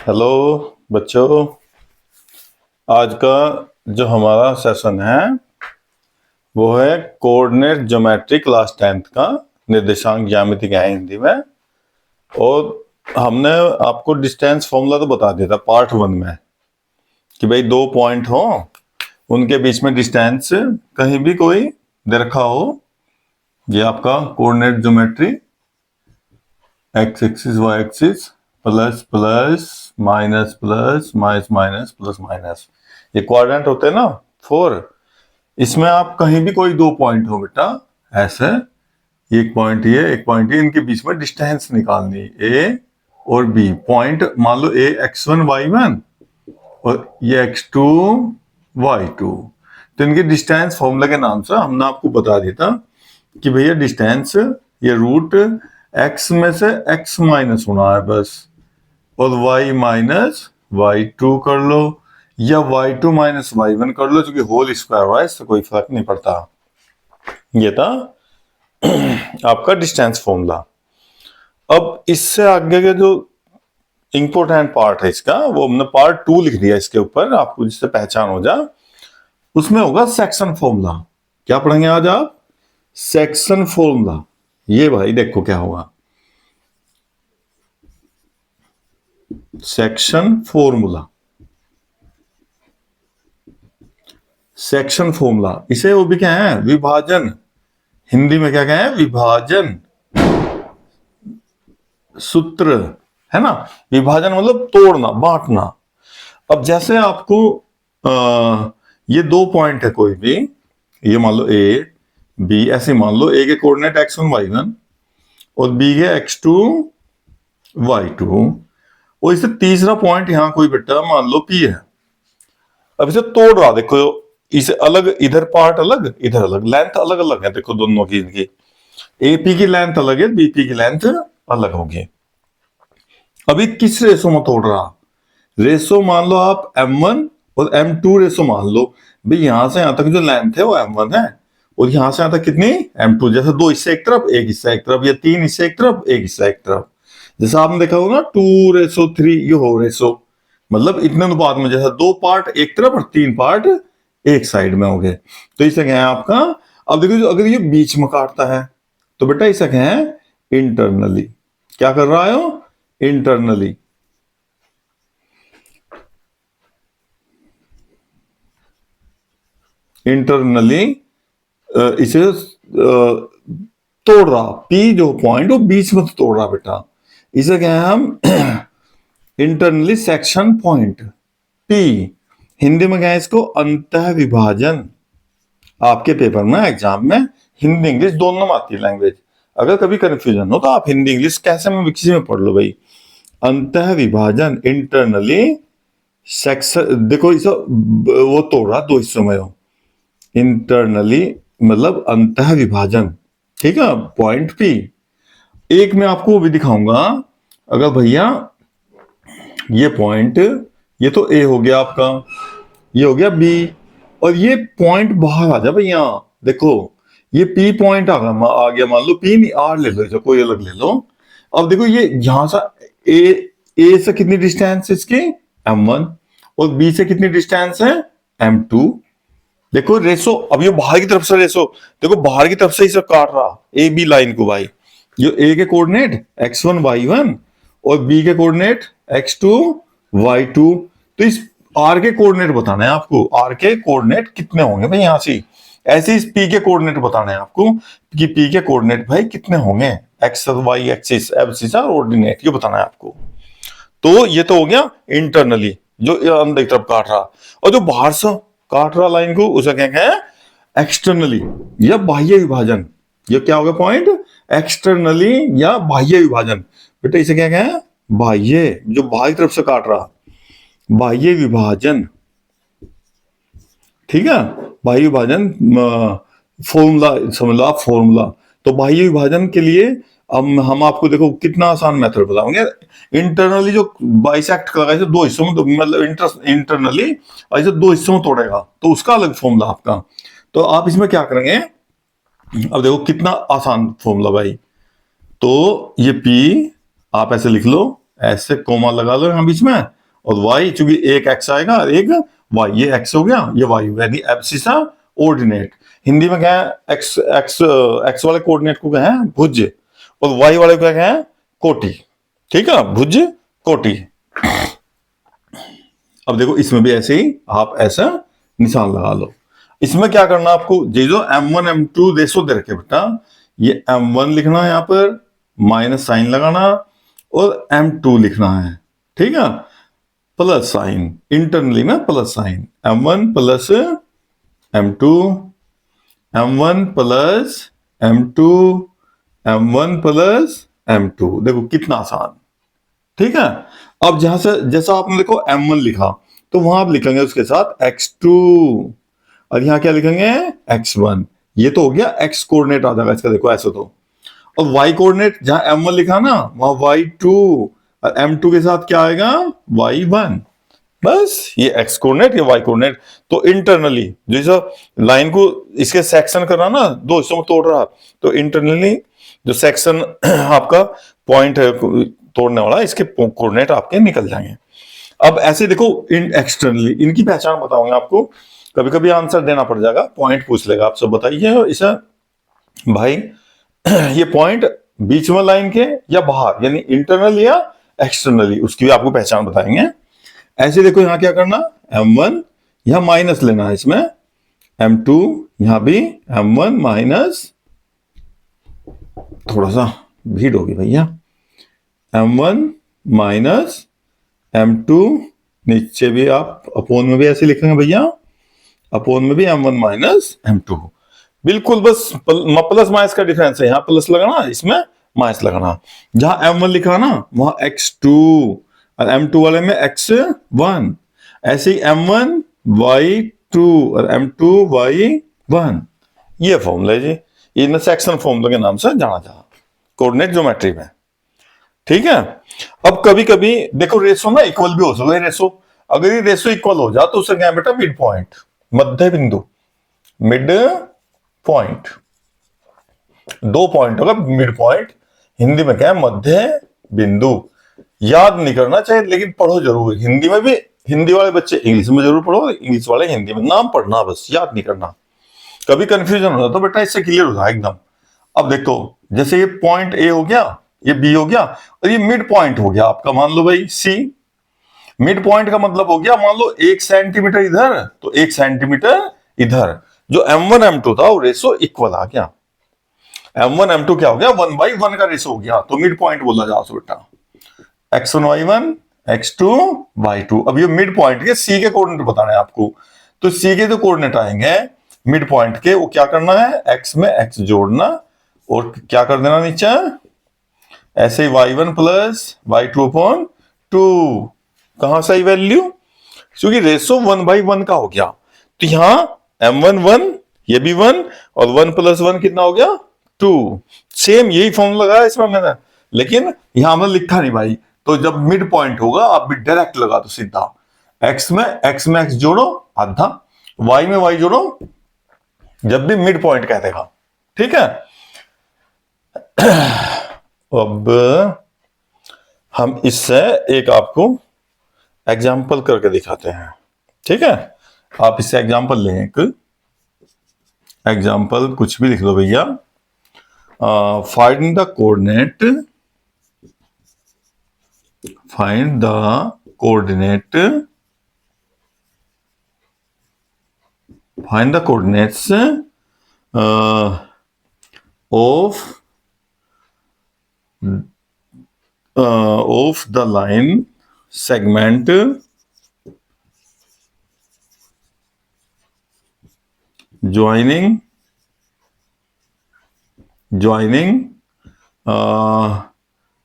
Hello बच्चों। आज का जो हमारा सेशन है वो है कोऑर्डिनेट ज्योमेट्री क्लास 10th का निर्देशांक ज्यामिति क्या है हिंदी में। और हमने आपको डिस्टेंस फॉर्मूला तो बता दिया था पार्ट 1 में कि भाई दो पॉइंट हो, उनके बीच में डिस्टेंस कहीं भी कोई दे रखा हो। ये आपका coordinate geometry x axis y axis plus plus minus plus minus minus plus minus, ये क्वाड्रेंट होते हैं ना 4। इसमें आप कहीं भी कोई दो पॉइंट हो बेटा, ऐसे एक पॉइंट ये एक पॉइंट ये, इनके बीच में डिस्टेंस निकालनी ए और बी। पॉइंट मान लो ए x1 y1 और ये x2 y2, तो इनके डिस्टेंस फॉर्मूला के नाम से हमने आपको बता दिया था कि भैया डिस्टेंस ये रूट x में से x माइनस होना है बस, और y माइनस y2 कर लो या y2 माइनस y1 कर लो, जो कि होल स्क्वायर हुआ है, इससे कोई फर्क नहीं पड़ता। ये था आपका डिस्टेंस फॉर्मूला। अब इससे आगे का जो इंपॉर्टेंट पार्ट है इसका, वो हमने पार्ट 2 लिख दिया इसके ऊपर, आपको जिससे पहचान हो जा। उसमें होगा सेक्शन फॉर्मूला। क्या पढ़ेंगे आज आप? Section formula. ये भाई देखो क्या होगा, सेक्शन फॉर्मूला। सेक्शन फॉर्मूला इसे वो भी क्या है, विभाजन। हिंदी में क्या कहें, विभाजन सूत्र, है ना। विभाजन मतलब तोड़ना, बांटना। अब जैसे आपको ये दो पॉइंट है कोई भी, ये मान लो ए बी, ऐसे मान लो ए के कोऑर्डिनेट x1 y1 और बी के x2 y2, और इसे तीसरा पॉइंट यहां कोई बेटा मान लो p है। अब इसे तोड़ रहा, देखो इसे अलग, इधर पार्ट अलग इधर अलग, लेंथ अलग अलग है, देखो दोनों की, इनकी एपी की लेंथ अलग है, बीपी की लेंथ अलग होगी। अभी किस रेशो में तोड़ रहा, रेशो मान लो आप m1 और m2 रेशो मान लो। भाई यहां से यहां तक जो लेंथ है वो m1 है, और यहां से यहां तक कितनी, m2। जैसे दो हिस्से एक तरफ एक हिस्सा एक तरफ, या तीन हिस्से एक तरफ एक हिस्सा एक तरफ, जैसा आपने देखा होगा 2:3, ये हो रेशो, मतलब इतने अनुपात में, जैसा दो पार्ट एक तरफ और तीन पार्ट एक साइड में हो गए। तो इसे क्या है आपका, अब देखो जो अगर ये बीच में काटता है तो बेटा इसे क्या है, इंटरनली। क्या कर रहा है वो, इंटरनली। इंटरनली इसे तोड़ रहा, पी जो पॉइंट वो बीच में तोड़ रहा बेटा, इसे क्या है हम internally section point P. Hindi में क्या है इसको, अंतः विभाजन। आपके पेपर में एग्जाम में हिंदी इंग्लिश दोनों में आती है लैंग्वेज। अगर कभी कंफ्यूजन हो तो आप हिंदी इंग्लिश कैसे में किसी में पढ़ लो भाई। अंतः विभाजन, इंटरनली सेक्शन, देखो इसे वो तोड़ रहा दो हिस्सों में हो, इंटरनली मतलब अंतः विभाजन, ठीक है, पॉइंट पी। एक मैं आपको भी दिखाऊंगा, अगर भैया ये पॉइंट, ये तो ए हो गया आपका, ये हो गया बी, और ये पॉइंट बाहर आ जा भाई, यहां देखो ये पी पॉइंट आ गया, मान लो पी नहीं, आर ले लो, कोई अलग ले लो। अब देखो ये यहां से ए से कितनी डिस्टेंस इसकी, m1, और बी से कितनी डिस्टेंस है, m2। देखो रेसो, अब ये बाहर की तरफ से रेसो, देखो बाहर की तरफ से इसे काट रहा ए बी लाइन को भाई। जो ए के कोऑर्डिनेट x1 y1 और बी के कोऑर्डिनेट x2 y2, तो इस आर के कोऑर्डिनेट बताना है आपको, आर के कोऑर्डिनेट कितने होंगे भाई यहां से। ऐसे इस पी के कोऑर्डिनेट बताना है आपको कि पी के कोऑर्डिनेट भाई कितने होंगे, एक्स वाई एक्सिस एब्सिस और ऑर्डिनेट, ये बताना है आपको। तो ये तो हो गया इंटरनली जो अंदर की तरफ काट रहा, और जो बाहर से काट रहा लाइन को उसे क्या है, एक्सटर्नली या बाह्य विभाजन। ये क्या हो गया पॉइंट, एक्सटर्नली या बाह्य विभाजन। बेटा इसे क्या है, बाह्य, जो बाहर की तरफ से काट रहा, बाह्य विभाजन, ठीक है। बाह्य विभाजन फॉर्मूला समझ लो आप, फॉर्मूला। तो बाह्य विभाजन के लिए हम आपको देखो कितना आसान मेथड बताएंगे। इंटरनली जो बाइसेक्ट करेगा इसे दो हिस्सों में, मतलब इंटरनली ऐसे दो हिस्सों में तोड़ेगा, तो उसका अलग फॉर्मूला आपका। तो आप इसमें क्या करेंगे, अब देखो कितना आसान फॉर्मूला भाई। तो ये P आप ऐसे लिख लो, ऐसे कोमा लगा लो यहाँ बीच में, और y चूंकि एक x आएगा एक y, ये x हो गया ये y हो गया, यानी एब्सिसा ऑर्डिनेट। हिंदी में क्या है, x x x वाले कोऑर्डिनेट को क्या है भुज, और y वाले को क्या है कोटि। ठीक है, भुज कोटि। अब देखो इसमें भी ऐसे ही आप ऐसा निशान लगा लो। इसमें क्या करना आपको, ये जो m1 m2 रेशो दे रखे बेटा, ये m1 लिखना है यहाँ पर, माइनस साइन लगाना, और m2 लिखना है। ठीक है, प्लस साइन, इंटरनली में plus sign, m1 plus m2, m1 plus m2, m1 plus m2। देखो कितना आसान। ठीक है, अब जहां से जैसा आपने देखो m1 लिखा, तो वहां आप लिखेंगे उसके साथ x2, और यहां क्या लिखेंगे x1। ये तो हो गया x कोऑर्डिनेट आ जाएगा इसका, देखो ऐसे तो। और y कोऑर्डिनेट जहां m1 लिखा ना वहां y2, और m2 के साथ क्या आएगा y1। बस ये x कोऑर्डिनेट, ये y कोऑर्डिनेट। तो इंटरनली जैसा लाइन को इसके सेक्शन करना ना, दो हिस्सों में तोड़ रहा, तो इंटरनली जो सेक्शन आपका पॉइंट है तोड़ने वाला, इसके कोऑर्डिनेट आपके निकल जाएंगे। अब ऐसे देखो इन एक्सटर्नली इनकी पहचान बताऊंगा आपको, कभी कभी आंसर देना पड़ जाएगा, पॉइंट पूछ लेगा आप सब बताइए इसे भाई ये पॉइंट बीच में लाइन के या बाहर, यानी इंटरनल या एक्सटर्नली, उसकी भी आपको पहचान बताएंगे। ऐसे देखो यहां क्या करना, m1 यहां माइनस लेना है इसमें, m2 यहां भी m1 माइनस, थोड़ा सा भीड़ होगी भैया, m1 माइनस m2, नीचे भी आप अपोन में भी ऐसे लिखेंगे भैया, अपोन में भी m1 माइनस m2। बिल्कुल बस प्लस माइनस का डिफरेंस है, यहां प्लस लगाना इसमें माइनस लगाना। जहां m1 लिखा ना वहां x2, और m2 वाले में x1। ऐसे ही m1 y2 और m2 y1। ये फॉर्मूला जी, ये सेक्शन फॉर्मूला के नाम से जाना जाता कोऑर्डिनेट ज्योमेट्री में। ठीक है, अब कभी कभी देखो रेशो ना इक्वल भी हो सकता है। रेशो अगर ये रेशो इक्वल हो जाए तो उसे क्या बेटा मिड पॉइंट, मध्य बिंदु, मिड पॉइंट। दो पॉइंट होगा मिड पॉइंट, हिंदी में क्या है मध्य बिंदु। याद नहीं करना चाहिए लेकिन पढ़ो जरूर, हिंदी में भी, हिंदी वाले बच्चे इंग्लिश में जरूर पढ़ो, इंग्लिश वाले हिंदी में, नाम पढ़ना बस, याद नहीं करना। कभी कंफ्यूजन हो जाता तो बेटा इससे क्लियर हो जाए एकदम। अब देखो जैसे ये पॉइंट ए हो गया, ये बी हो गया, और ये मिड पॉइंट हो गया आपका, मान लो भाई सी। मिड पॉइंट का मतलब हो गया, मान लो 1 सेंटीमीटर इधर तो 1 सेंटीमीटर इधर। जो m1 m2 था वो रेशो इक्वल आ गया, m1 m2 क्या हो गया 1/1 का रेशो हो गया, तो मिड पॉइंट बोला जा सकता बेटा, x1 y1 x2 y2। अब ये मिड पॉइंट के सी के कोऑर्डिनेट बताना है आपको, तो सी के जो कोऑर्डिनेट आएंगे मिड पॉइंट के, वो क्या करना है x में x जोड़ना, और क्या कर देना नीचे ऐसे ही y1 प्लस y2 अपॉन 2। कहां से वैल्यू, क्योंकि रेशो 1/1 का हो गया, तो यहां m1 1, ये भी 1, और 1 प्लस 1 कितना हो गया 2। सेम यही फॉर्मूला लगाया इसमें मैंने, लेकिन यहां हमने लिखा नहीं भाई। तो जब मिड पॉइंट होगा आप भी डायरेक्ट लगा दो सीधा, x में x जोड़ो आधा, y में y जोड़ो, जब भी मिड पॉइंट कह देगा। ठीक है, अब हम इससे एक आपको एग्जाम्पल करके दिखाते हैं। ठीक है, आप इससे एग्जाम्पल लें, एक एग्जाम्पल कुछ भी लिख लो भैया। Find the coordinate, find the coordinate, find the coordinates of the line segment joining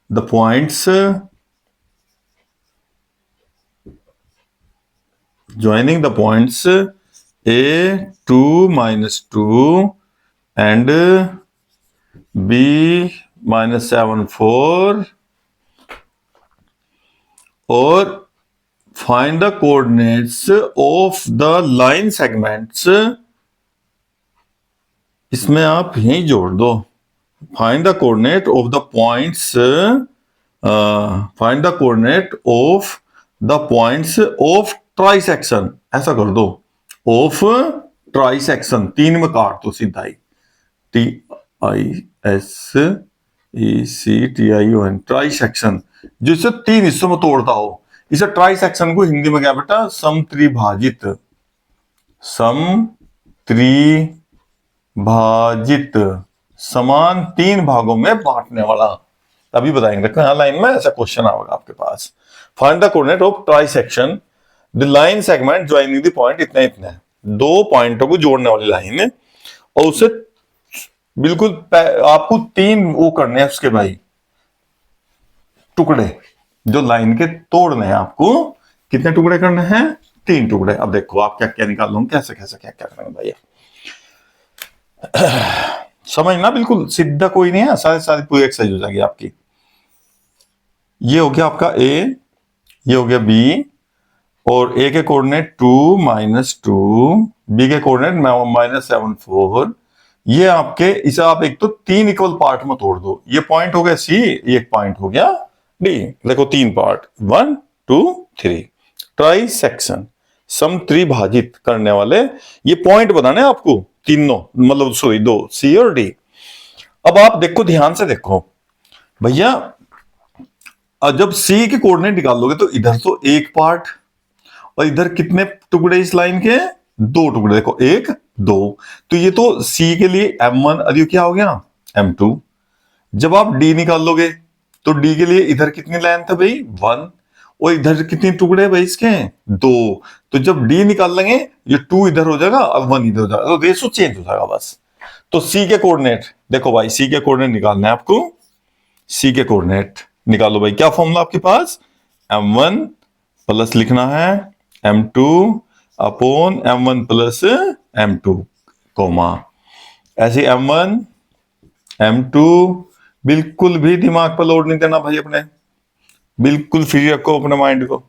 the points A2 minus 2 and B minus 7 4, और find the coordinates of the line segments, इसमें आप यही जोड़ दो, find the coordinate of the points find the coordinate of the points of try section, ऐसा कर दो, of try section, 3 में काट दो सीधा ही, TISECTION, ट्राई सेक्शन, जिसे 3 हिस्सों में तोड़ता हो। इसे ट्राई सेक्शन को हिंदी में क्या बेटा, समत्रिभाजित, समत्रिभाजित, समान 3 भागों में बांटने वाला। अभी बताएंगे, देखो यहां लाइन में ऐसा क्वेश्चन आएगा आपके पास, find the coordinate of trisection, the line segment joining the point, इतना इतना, 2 पॉइंटों को जोड़ने वाली लाइन है, और उसे बिल्कुल आपको 3 वो करने हैं उसके भाई टुकड़े, जो लाइन के तोड़ने हैं आपको, कितने टुकड़े करने हैं, 3 टुकड़े। अब देखो आप क्या क्या निकाल लो, कैसे कैसे क्या क्या करेंगे भैया, समझना, बिल्कुल सीधा कोई नहीं है, सारी सारी पूरी एक्सरसाइज हो जाएगी आपकी। ये हो गया आपका ए, ये हो गया बी, और ए के कोऑर्डिनेट 2 -2, बी के कोऑर्डिनेट -7 4, ये आपके, इसे आप एक तो 3 इक्वल पार्ट में तोड़ दो, ये पॉइंट हो गया सी, ये एक पॉइंट हो गया डी, देखो 3 पार्ट, 1 2 3, ट्राई सेक्शन, समत्रिभाजित करने वाले ये पॉइंट बनाने आपको तीनों, मतलब सॉरी 2, सी और डी। अब आप देखो, ध्यान से देखो भैया, जब सी के कोऑर्डिनेट निकालोगे तो इधर तो एक पार्ट, और इधर कितने टुकड़े इस लाइन के, 2 टुकड़े, देखो 1 2, तो ये तो सी के लिए M1, अरे क्या हो गया M2। जब आप डी निकाल लोगे तो डी के लिए इधर कितनी लाइन था भाई 1, और इधर कितने टुकड़े भाई इसके 2, तो जब डी निकाल लेंगे ये 2 इधर हो जाएगा और 1 इधर हो जाएगा, तो रेशो चेंज हो जाएगा बस। तो सी के कोऑर्डिनेट देखो भाई, सी के कोऑर्डिनेट निकालना है आपको, सी के कोऑर्डिनेट निकालो भाई, क्या फॉर्मूला आपके पास, M1 प्लस लिखना है M2 upon M1 plus M2, coma, ऐसे M1 M2, बिल्कुल भी दिमाग पर लोड नहीं देना भाई अपने, बिल्कुल फ्री रखो अपने माइंड को।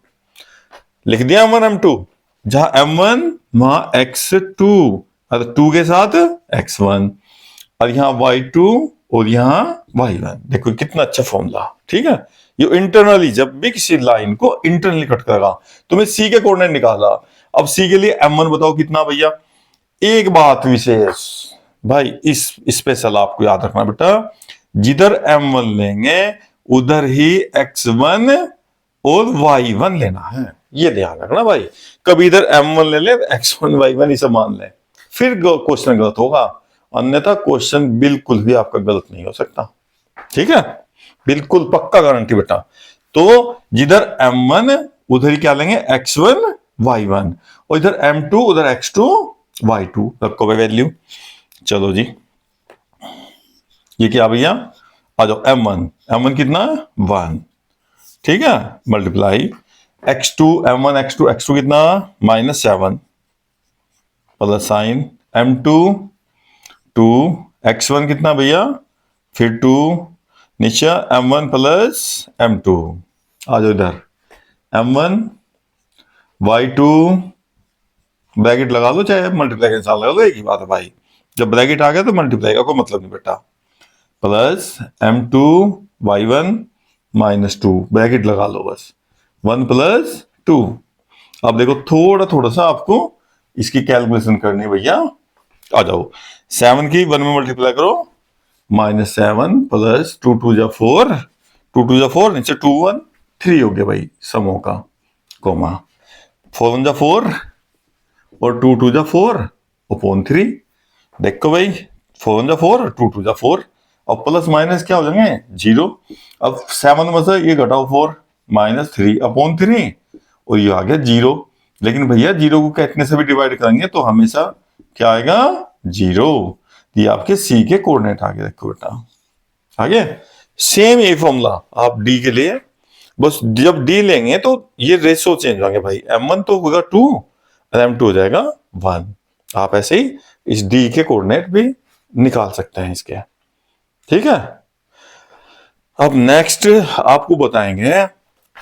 लिख दिया M1 M2, जहां M1 वहां X2, और 2 के साथ X1, और यहां Y2 और यहां Y1, देखो कितना अच्छा फॉर्मूला, ठीक है। ये इंटरनली जब भी किसी लाइन को इंटरनली कट करेगा, तुम्हें सी के कोऑर्डिनेट निकाला, अब सी के लिए M1 बताओ कितना भैया। एक बात विशेष भाई, इस स्पेशल आपको याद रखना बेटा, जिधर M1 लेंगे उधर ही X1 और Y1 लेना है, ये ध्यान रखना भाई। कभी इधर M1 ले ले, X1 Y1 इसे मान ले, फिर क्वेश्चन गलत होगा, अन्यथा क्वेश्चन बिल्कुल भी आपका गलत नहीं हो सकता, ठीक है, बिल्कुल पक्का गारंटी बेटा। तो जिधर M1 उधर ही क्या लेंगे X1 Y1, और इधर M2 उधर X2 Y2, रखो भाई वैल्यू। चलो जी, ये क्या भैया, आ जाओ M1 कितना 1, ठीक है, मल्टीप्लाई X2 M1 X2 कितना -7 प्लस साइन M2 2, X1 कितना भैया, फिर 2 नीचे M1 प्लस M2, आ जाओ इधर M1 Y2, ब्रैकेट लगा लो, चाहे मल्टीप्लाई के साथ लगा लो, एक ही बात है भाई, जब ब्रैकेट आ गया तो मल्टीप्लाई का कोई मतलब नहीं बेटा, प्लस M2 Y1 -2, ब्रैकेट लगा लो बस, 1 + 2। अब देखो थोड़ा थोड़ा सा आपको इसकी कैलकुलेशन करनी है भैया, आ जाओ 7 की 1 में मल्टीप्लाई करो, -7 प्लस 2 2 जा 4, 2 2 जा 4, नीचे 2 1 3 हो गया भाई समों का, कोमा 4 1 जा 4 और 2 2 जा 4 अपॉन 3, देखो भाई 4 1 जा 4 और 2 2 जा 4, अब प्लस माइनस क्या हो जाएंगे 0, अब 7 में से ये घटाओ 4 -3 अपॉन 3, और ये आ गया 0। लेकिन भैया 0 को कितने से भी डिवाइड करेंगे तो हमेशा क्या आएगा 0, ये आपके सी के कोऑर्डिनेट आ गए, देखो बेटा आगे सेम ये फॉर्मूला आप डी के लिए, बस जब डी लेंगे तो ये रेशो चेंज होंगे भाई, M1 तो होगा 2 और M2 हो जाएगा 1। आप ऐसे ही इस डी के कोऑर्डिनेट भी निकाल सकते हैं इसके, ठीक है। अब नेक्स्ट आपको बताएंगे,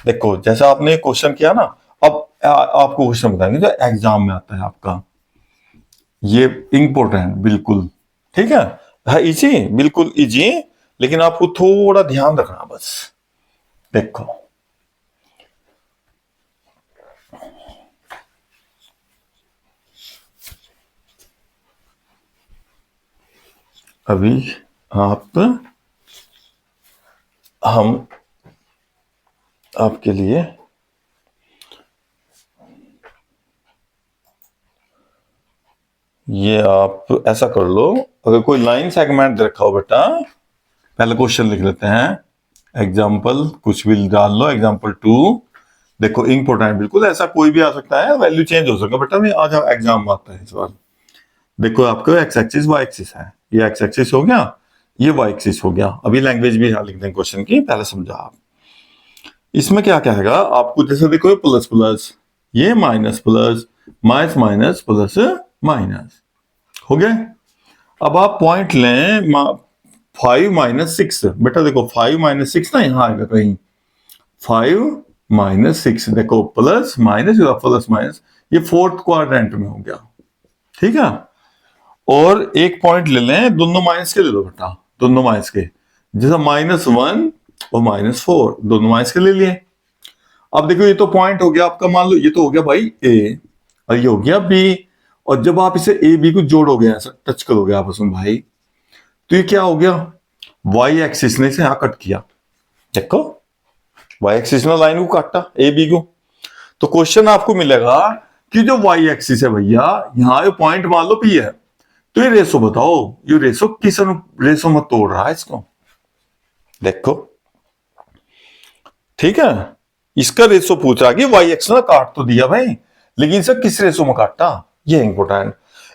देखो जैसा आपने क्वेश्चन किया ना, अब आपको क्वेश्चन बताएंगे जो एग्जाम में आता है आपका, ये इंपॉर्टेंट बिल्कुल, ठीक है इजी, बिल्कुल इजी, लेकिन आपको थोड़ा ध्यान रखना बस, देखो अभी हम आपके लिए ये आप ऐसा कर लो, अगर कोई लाइन सेगमेंट दे रखा हो बेटा, पहले क्वेश्चन लिख लेते हैं। एग्जाम्पल कुछ भी डाल लो, एग्जाम्पल 2। देखो इंपॉर्टेंट, बिल्कुल ऐसा कोई भी आ सकता है, वैल्यू चेंज हो सकता है बेटा। मैं आज एग्जाम आता है इस बार। देखो आपका एक्स एक्सिस वाई एक्सिस है, ये एक्स एक्सिस हो गया, ये वाई एक्सिस हो गया। अभी लैंग्वेज भी यहाँ लिख दें क्वेश्चन की, पहले समझा आप। इसमें क्या कहेगा आपको, जैसे देखो प्लस प्लस, ये minus plus, minus minus plus minus हो गया। अब आप पॉइंट लें 5 - 6। बेटा देखो 5 - 6 ना यहां आएगा कहीं, 5 - 6 देखो, प्लस माइनस प्लस माइनस, ये फोर्थ क्वाड्रेंट में हो गया, ठीक है। और एक पॉइंट ले लें, दोनों माइनस के ले लो बेटा, दोनों माइनस के, जैसा -1 और -4 दोनों माइनस के ले लिए। अब देखो ये तो पॉइंट हो गया आपका, मान लो ये तो हो गया भाई ए, और ये हो गया बी। और जब आप इसे ए बी को जोड़ोगे, ऐसा टच करोगे आपस में भाई, तो ये क्या हो गया, वाई एक्सिस ने इसे यहां कट किया। देखो वाई एक्सिस ने लाइन को काटा ए बी को। तो क्वेश्चन आपको मिलेगा कि जो वाई एक्सिस है भैया, यहां ये पॉइंट मान लो पी है, तो ये रेशो बताओ, ये रेशो किस रेशो में तोड़ रहा है इसको। देखो ठीक है, इसका रेशो पूछ रहा कि वाई एक्स ने काट तो दिया भाई, लेकिन इसे किस रेशो में काटा, ये इंपॉर्टेंट।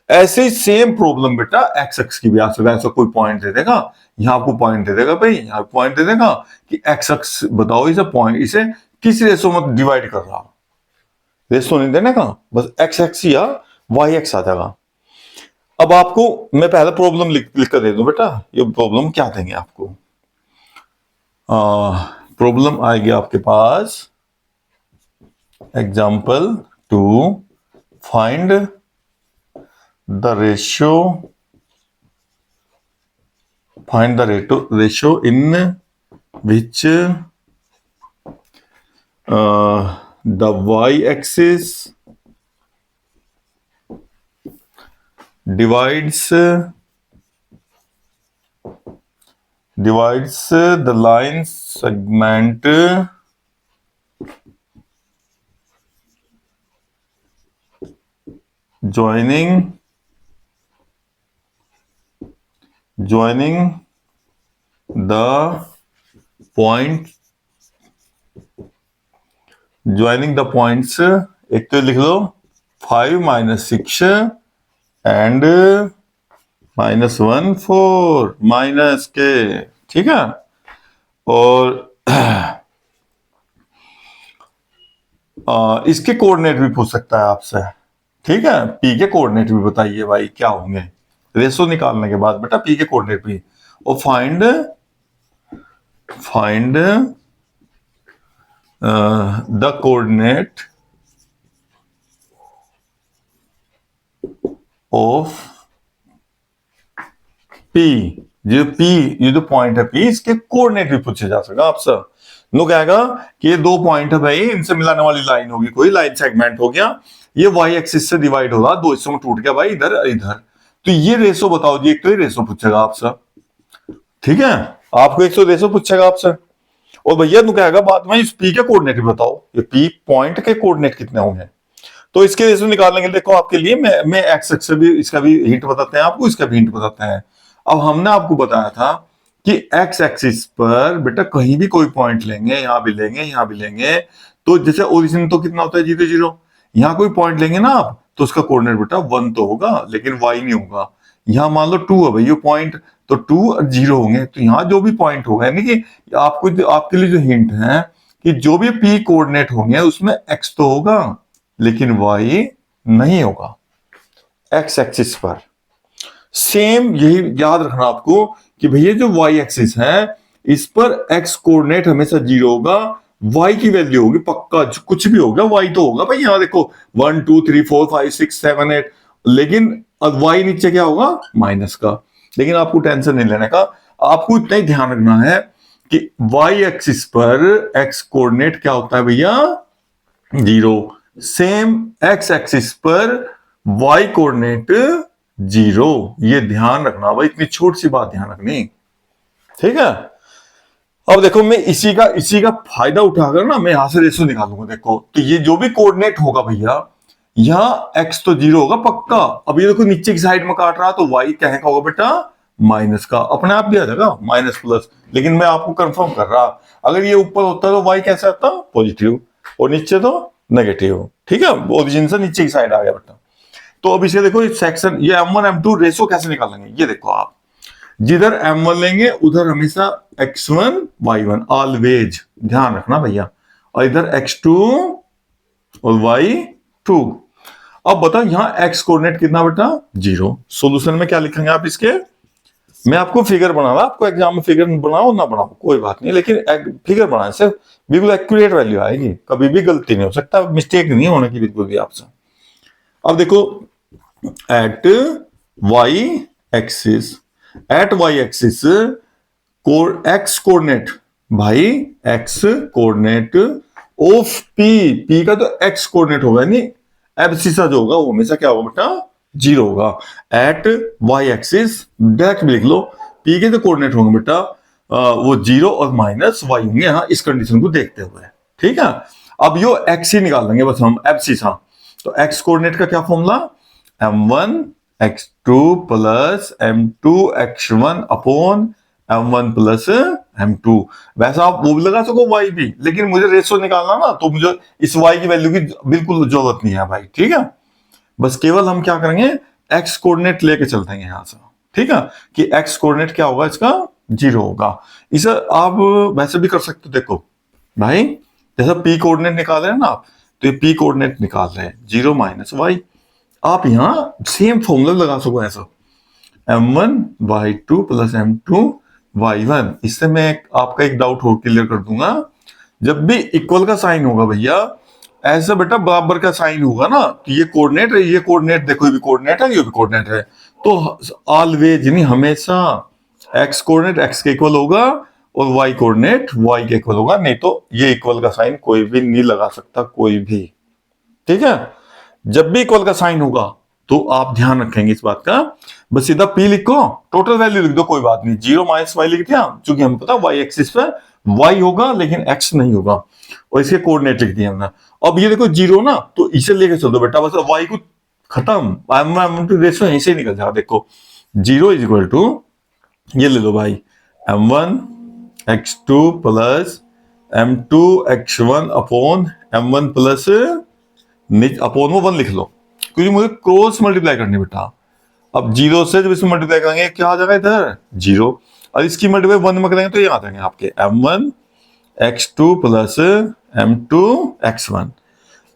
ऐसे ही सेम प्रॉब्लम बेटा एक्स एक्स की भी आ सकता है। ऐसा कोई पॉइंट दे देगा, यहां आपको पॉइंट दे देगा भाई, यहां पॉइंट दे देगा कि एक्स एक्स बताओ इसे पॉइंट, इसे किस रेशो में डिवाइड कर रहा, रेशो नहीं देने का, बस एक्स एक्स या वाई एक्स आ जाएगा। अब आपको मैं पहले प्रॉब्लम लिख कर दे दूं बेटा, ये प्रॉब्लम क्या देंगे आपको। प्रॉब्लम आएगी आपके पास, example 2, find the ratio in which the y-axis divides the line segment joining the points, एक तो लिख लो 5 - 6 एंड -1 4 माइनस के, ठीक है। और इसके कोऑर्डिनेट भी पूछ सकता है आपसे, ठीक है। पी के कोऑर्डिनेट भी बताइए भाई क्या होंगे, रेशो निकालने के बाद बेटा पी के कोऑर्डिनेट भी। और find the coordinate of P, ये जो पॉइंट है पी, इसके कोऑर्डिनेट भी पूछे जा सकता आपसे। नो कहेगा कि ये दो पॉइंट है भाई, इनसे मिलाने वाली लाइन होगी, कोई लाइन सेगमेंट हो गया, ये वाई एक्सिस से डिवाइड हो रहा, दो हिस्सों में टूट गया भाई, इधर इधर, तो ये रेशो बताओ जी। एक तो ये रेशो पूछेगा आपसे, ठीक है, आपको एक तो रेशो पूछेगा आपसे। और भैया तू कहेगा बाद में इस पी के कोऑर्डिनेट भी बताओ, ये पी पॉइंट के कोऑर्डिनेट कितने होंगे। तो इसके रेशो निकालने के लिए देखो आपके लिए मैं एक्स एक्स से भी इसका भी हिंट बताते हैं आपको, इसका भी हिंट बताते हैं। अब हमने आपको बताया था कि एक्स एक्सिस पर बेटा कहीं भी कोई पॉइंट लेंगे, यहां भी लेंगे, यहां भी लेंगे, तो जैसे ओरिजिन तो कितना होता है 0 0, यहां कोई पॉइंट लेंगे ना आप, तो उसका कोऑर्डिनेट बेटा 1 तो होगा, लेकिन y नहीं होगा। यहां मान लो 2 है भाई ये पॉइंट, तो 2 और 0 होंगे, तो यहां जो भी पॉइंट होगा, यानी कि आपको आपके लिए जो हिंट है कि जो भी p कोऑर्डिनेट होंगे उसमें x तो होगा, लेकिन y नहीं होगा एक्स एक्सिस पर। सेम यही याद रखना आपको कि भैया जो y एक्सिस है इस पर x कोऑर्डिनेट हमेशा 0 होगा, y की वैल्यू होगी पक्का, कुछ भी होगा y तो होगा भाई। यहां देखो 1 2 3 4 5 6 7 8, लेकिन y नीचे क्या होगा माइनस का। लेकिन आपको टेंशन नहीं लेने का, आपको इतना ही ध्यान रखना है कि वाई एक्सिस पर एक्स कोऑर्डिनेट क्या होता है भैया, 0। सेम एक्स एक्सिस पर वाई कोऑर्डिनेट 0। ये ध्यान रखना भाई, इतनी छोटी सी बात ध्यान रखनी, ठीक है। अब देखो मैं इसी का फायदा उठाकर ना मैं यहां से रेशो निकालूंगा। देखो तो ये जो भी कोऑर्डिनेट होगा भैया, यहाँ एक्स तो 0 होगा पक्का। अब ये देखो नीचे की साइड में काट रहा, तो वाई क्या का होगा बेटा, माइनस का। अपने आप भी आ जाएगा माइनस प्लस, लेकिन मैं आपको कंफर्म कर रहा, अगर ये ऊपर होता तो वाई कैसा आता, पॉजिटिव, और नीचे तो नेगेटिव, ठीक है। ओरिजिन से नीचे की साइड आ गया बेटा। तो अब इसे देखो सेक्शन, ये M1 M2 रेशो कैसे निकालेंगे, ये देखो आप जिधर M1 लेंगे उधर हमेशा X1 Y1 ऑलवेज, ध्यान रखना भैया, और इधर X2 और Y2। अब बताओ यहां X कोऑर्डिनेट कितना बेटा, 0। सॉल्यूशन में क्या लिखेंगे आप इसके, मैं आपको फिगर बना रहा, आपको एग्जाम में फिगर बनाओ ना बनाओ कोई बात नहीं, लेकिन फिगर बनाने से बिल्कुल एक्यूरेट वैल्यू आएगी, कभी भी गलती नहीं हो सकता, मिस्टेक नहीं होने की बिल्कुल भी आपसे। अब देखो at y axis, at y axis x coordinate भाई, x coordinate of P, P का तो एक्स कोऑर्डिनेट होगा, नहीं एब्सिसा जो होगा वो हमेशा क्या होगा बेटा, 0 होगा। एट वाई एक्सिस डायरेक्ट भी लिख लो, पी के तो कोऑर्डिनेट होंगे बेटा वो 0 और माइनस वाई होंगे, यहाँ इस कंडीशन को देखते हुए, ठीक है। अब यो एक्स ही निकाल लेंगे बस हम, एब्सिसा। तो एक्स कोऑर्डिनेट का क्या formula, m1 x2 plus m2 x1 upon m1 plus m2। वैसा आप वो भी लगा सको y भी, लेकिन मुझे रेशो निकालना ना, तो मुझे इस y की वैल्यू की बिल्कुल जरूरत नहीं है भाई, ठीक है। बस केवल हम क्या करेंगे, x कोऑर्डिनेट लेके चलते हैं यहां से, ठीक है, कि x कोऑर्डिनेट क्या होगा इसका, 0 होगा। इसे आप वैसे भी कर सकते हो, देखो भाई जैसा p कोऑर्डिनेट निकाल रहे हैं ना आप, तो ये p कोऑर्डिनेट निकाल रहे हैं 0 माइनस वाई, आप यहां सेम फॉर्मूला लगा सको ऐसा, m1 y2 plus m2 y1। इससे मैं आपका एक डाउट और क्लियर कर दूंगा, जब भी इक्वल का साइन होगा भैया, ऐसा बेटा बराबर का साइन होगा ना, तो ये कोऑर्डिनेट है, ये कोऑर्डिनेट देखो, ये भी कोऑर्डिनेट है, ये भी कोऑर्डिनेट है, तो ऑलवेज यानी हमेशा x कोऑर्डिनेट x के इक्वल होगा और y कोऑर्डिनेट y के इक्वल होगा, नहीं तो ये इक्वल का साइन कोई भी नहीं लगा सकता, कोई भी, ठीक है। जब भी इक्वल का साइन होगा तो आप ध्यान रखेंगे इस बात का, बस सीधा p लिखो, टोटल वैल्यू लिख दो, कोई बात नहीं, 0 माइनस वाई लिख दिया, क्योंकि हमें पता y एक्सिस पे y होगा लेकिन x नहीं होगा, और इसके कोऑर्डिनेट लिख दिए हमने। अब ये देखो 0 ना, तो इसे लेके चल दो बेटा, बस y को खत्म, रेशो यहीं से निकल जाएगा। देखो 0 इज इक्वल टू, ये ले लो भाई, m1 x2 plus m2 x1 upon m1 plus upon वो 1 लिख लो, क्योंकि मुझे क्रॉस मल्टीप्लाई करनी बेटा। अब 0 से जब इसमें मल्टीप्लाई करेंगे क्या आ जाएगा इधर 0, और इसकी मल्टीप्लाई 1 में करेंगे तो ये आ जाएंगे आपके m1 x2 plus m2 x1।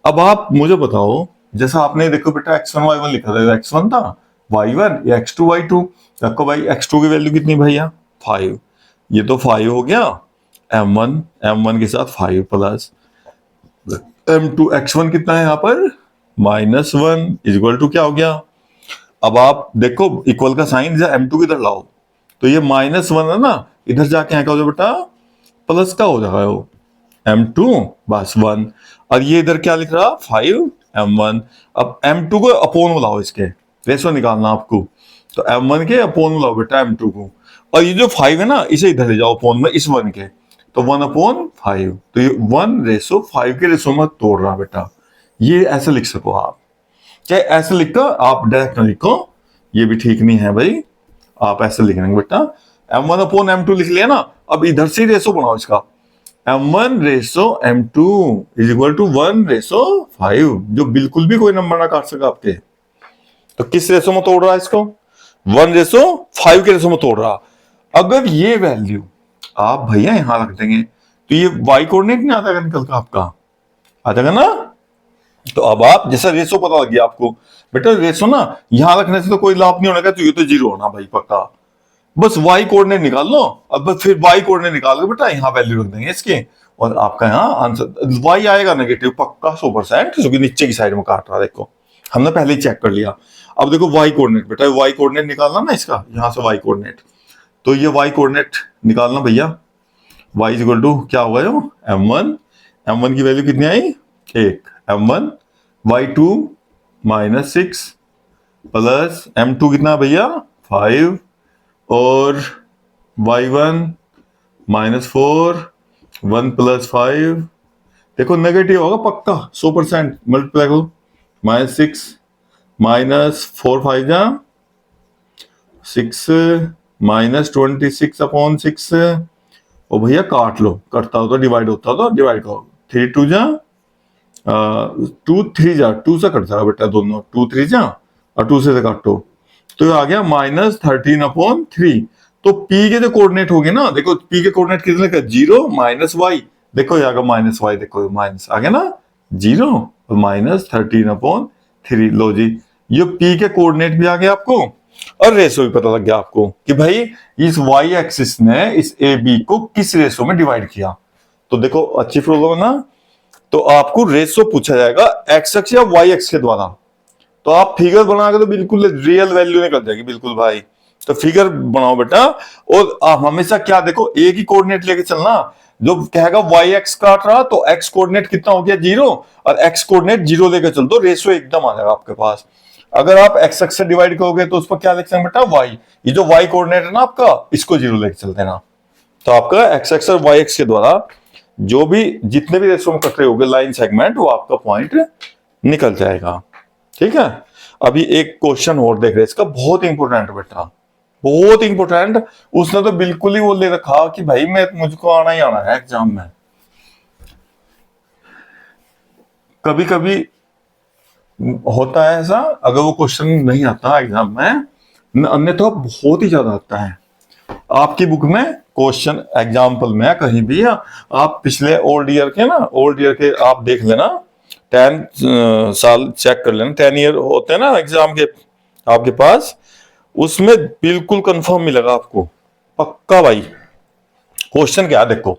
अब आप मुझे बताओ, जैसा आपने देखो बेटा x1 y1 लिखा था, x1 था y1 या x2 y2, रखो भाई x2 की वैल्यू कितनी भैया 5, ये तो 5 हो गया, m1 के साथ 5 प्लस m2 x1 कितना है यहाँ पर -1 इज इक्वल टू क्या हो गया। अब आप देखो इक्वल का साइन m2 की इधर लाओ, तो ये -1 है ना, इधर जाके यहाँ क्या हो जाए बेटा, प्लस का हो जाएगा वो m2 बस 1, और ये इधर क्या लिख रहा 5 m1। अब m2 को अपोन में लाओ, इसके रेशो निकालना आपको, तो m1 के अपोन में लाओ बेटा m2 को, और ये जो 5 है ना इसे इधर ले जाओ अपोन में इस 1 के, तो 1/5, तो ये 1:5 के रेशो में तोड़ रहा बेटा, ये ऐसे लिख सको आप, चाहे ऐसे लिखो आप डायरेक्ट ना लिखो, ये भी ठीक नहीं है भाई, आप ऐसे लिख लेंगे बेटा, m1/m2 लिख लिया ना। अब इधर से रेशो बनाओ इसका, m1:m2 इज इक्वल टू 1:5, जो बिल्कुल भी कोई नंबर ना काट सका आपके। तो किस रेशो में तोड़ रहा है इसको, 1:5 के रेशो में तोड़ रहा। अगर ये वैल्यू आप भैया यहां रख देंगे तो ये y कोऑर्डिनेट नहीं आता निकल का आपका, आ जाएगा ना। तो अब आप जैसा रेशो पता लग गया आपको बेटा, रेशो ना यहां रखने से तो कोई लाभ नहीं होने का, तो ये तो 0 होना भाई पक्का, बस y कोऑर्डिनेट निकाल लो। अब बस फिर y कोऑर्डिनेट निकाल के बेटा यहाँ वैल्यू रख देंगे इसके, और आपका यहाँ आंसर y आएगा नेगेटिव पक्का 100%, क्योंकि नीचे की साइड में काट रहा, देखो हमने पहले ही चेक कर लिया। अब देखो y कोऑर्डिनेट बेटा, y कोऑर्डिनेट निकालना ना इसका, यहाँ से y कोऑर्डिनेट, तो ये y कोऑर्डिनेट निकालना भैया, y इज इक्वल टू क्या होगा जो m1 की वैल्यू कितनी आई 1, m1 y2 -6 प्लस m2 कितना भैया 5 और y1 -4 1 + 5 देखो नेगेटिव होगा पक्का 100%। मल्टीप्लाई करो -6 -4 5 जा 6 -26/6 और भैया काट लो, कटता हो तो डिवाइड होता तो डिवाइड करो 3 2 जा 2 3 जा 2 से कटता है बेटा दोनों 2 3 जा और 2 से काटो तो ये आ गया -13/3। तो P के जो कोऑर्डिनेट हो गए ना, देखो P के कोऑर्डिनेट कितने का 0 -y, देखो यहाँ का -y, देखो माइनस आ गया ना 0 और -13/3। लो जी ये P के कोऑर्डिनेट भी आ गया आपको और रेशो भी पता लग गया आपको कि भाई इस y एक्सिस ने इस AB को किस रेशो में डिवाइड किया। तो देखो अच्छी प्रॉब्लम है ना, तो आपको रेशो पूछा जाएगा x अक्ष या y अक्ष के द्वारा, तो आप फिगर बना के तो बिल्कुल रियल वैल्यू निकल जाएगी बिल्कुल भाई। तो फिगर बनाओ बेटा और आप हमेशा क्या देखो एक ही कोऑर्डिनेट लेके चलना, जो कहेगा y एक्स काट रहा तो x कोऑर्डिनेट कितना हो गया 0 और x कोऑर्डिनेट 0 लेके चल दो, रेशो एकदम आ जाएगा आपके पास। अगर आप x अक्ष से डिवाइड करोगे तो उस पर क्या लिख सकते बेटा y, ये जो y कोऑर्डिनेट है ना आपका इसको 0 लेके चल देना, तो आपका x अक्ष और y अक्ष के द्वारा जो भी जितने भी रेशो में कट रहे होंगे लाइन सेगमेंट वो आपका पॉइंट निकल जाएगा। ठीक है, अभी एक क्वेश्चन और देख रहे हैं इसका, बहुत इंपॉर्टेंट बेटा बहुत इंपॉर्टेंट। उसने तो बिल्कुल ही वो ले रखा कि भाई मैं मुझको आना ही आना है एग्जाम में। कभी कभी होता है ऐसा अगर वो क्वेश्चन नहीं आता एग्जाम में, अन्यथा बहुत ही ज्यादा आता है आपकी बुक में क्वेश्चन एग्जाम्पल में कहीं भी। आप पिछले ओल्ड ईयर के ना, ओल्ड ईयर के आप देख लेना 10 साल चेक कर लेना, 10 ईयर होते हैं ना एग्जाम के आपके पास, उसमें बिल्कुल कंफर्म मिलेगा आपको पक्का भाई। क्वेश्चन क्या देखो,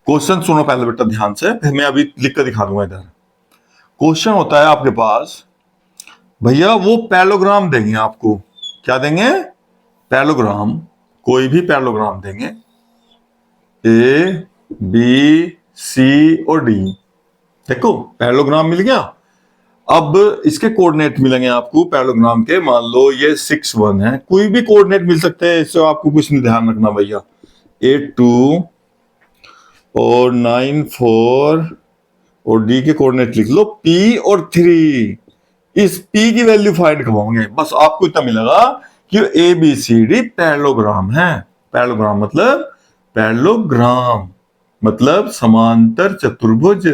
क्वेश्चन सुनो पहले बेटा ध्यान से, फिर मैं अभी लिख कर दिखा दूंगा इधर। क्वेश्चन होता है आपके पास भैया वो पैरेललोग्राम देंगे आपको, क्या देंगे पैरेललोग्राम, कोई भी पैरेललोग्राम देंगे A B C और D। देखो पैरेललोग्राम मिल गया, अब इसके कोऑर्डिनेट मिलेंगे आपको पैरेललोग्राम के, मान लो ये 6 1 है, कोई भी कोऑर्डिनेट मिल सकते हैं, इससे आपको कुछ नहीं ध्यान रखना भैया। 8 2 और 9 4 और D के कोऑर्डिनेट लिख लो P और 3। इस P की वैल्यू फाइंड करवाओगे, बस आपको इतना मिलेगा कि ABCD पैरेललोग्राम है। पैरेललोग्राम मतलब समांतर चतुर्भुज,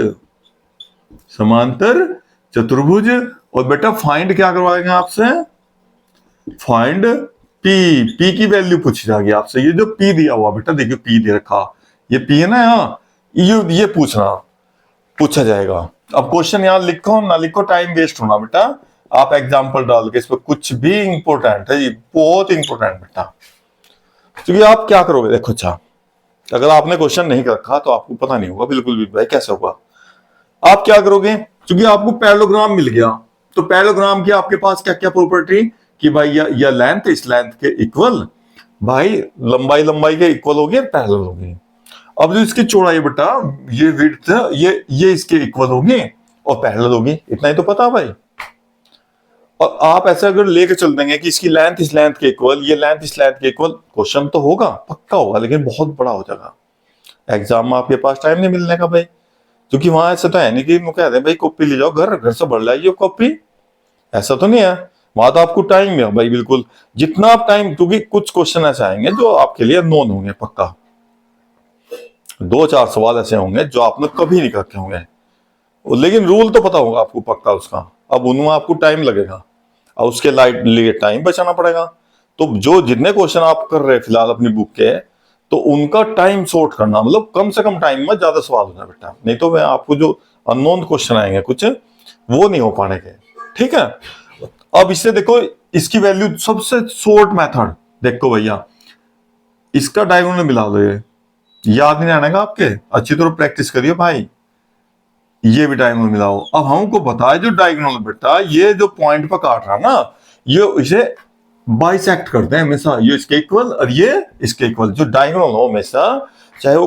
समांतर चतुर्भुज। और बेटा फाइंड क्या करवाएंगे आपसे, फाइंड P की वैल्यू पूछी जाएगी आपसे। ये जो P दिया हुआ बेटा देखिए P दे रखा, ये P है ना यहाँ, ये पूछा जाएगा। अब क्वेश्चन यहाँ लिखो ना लिखो टाइम वेस्ट होना बेटा, आप एग्जाम्पल डाल के इस पर कुछ भी इंपॉर्टेंट है, ये बहुत इंपॉर्टेंट बेटा। क्योंकि आप क्या करोगे देखो, अच्छा अगर आपने क्वेश्चन नहीं रखा तो आपको पता नहीं होगा बिल्कुल भी भाई कैसे होगा। आप क्या करोगे, क्योंकि आपको पैरेललोग्राम मिल गया, तो पैरेललोग्राम की आपके पास क्या क्या प्रॉपर्टी कि भाई यह लेंथ इस लेंथ के इक्वल, भाई लंबाई के इक्वल हो गई पैरेलल हो गई। अब जो इसकी चौड़ाई बेटा ये विड्थ ये इसके इक्वल होगी और पैरेलल होगी, इतना ही तो पता भाई। और आप ऐसे अगर लेके चल देंगे कि इसकी लेंथ इस लेंथ के इक्वल, ये लेंथ इस लेंथ के इक्वल, क्वेश्चन तो होगा पक्का होगा लेकिन बहुत बड़ा हो जाएगा, एग्जाम में आपके पास टाइम नहीं मिलने का भाई। क्योंकि वहां ऐसा तो है नहीं कि कह दे भाई कॉपी ले जाओ घर से भर लाइए कॉपी, ऐसा तो नहीं है। वहां तो आपको टाइम है भाई बिल्कुल, जितना आप टाइम, क्योंकि कुछ क्वेश्चन ऐसे आएंगे जो आपके लिए नोन होंगे पक्का, 2-4 सवाल ऐसे होंगे जो आपने कभी नहीं रखे होंगे, लेकिन रूल तो पता होगा आपको पक्का उसका। अब उनमें आपको टाइम लगेगा और उसके लिए टाइम बचाना पड़ेगा। तो जो जितने क्वेश्चन आप कर रहे हैं फिलहाल अपनी बुक के, तो उनका टाइम शॉर्ट करना, मतलब कम से कम टाइम में ज्यादा सवाल होना बेटा, नहीं तो मैं आपको जो अननोन क्वेश्चन आएंगे कुछ वो नहीं हो पाने के। ठीक है, अब इससे देखो इसकी वैल्यू सबसे शॉर्ट मेथड देखो भैया, इसका डायगोनल मिला दो, ये याद नहीं आने का आपके, अच्छी तरह प्रैक्टिस करिए भाई। ये भी डायगोनल मिलाओ। अब हमको बताए जो डायगोनल बेटा ये जो पॉइंट पर काट रहा ना, ये इसे बाइसेक्ट करते हैं हमेशा, ये इसके इक्वल और ये इसके इक्वल, जो डायगोनल हो हमेशा चाहे वो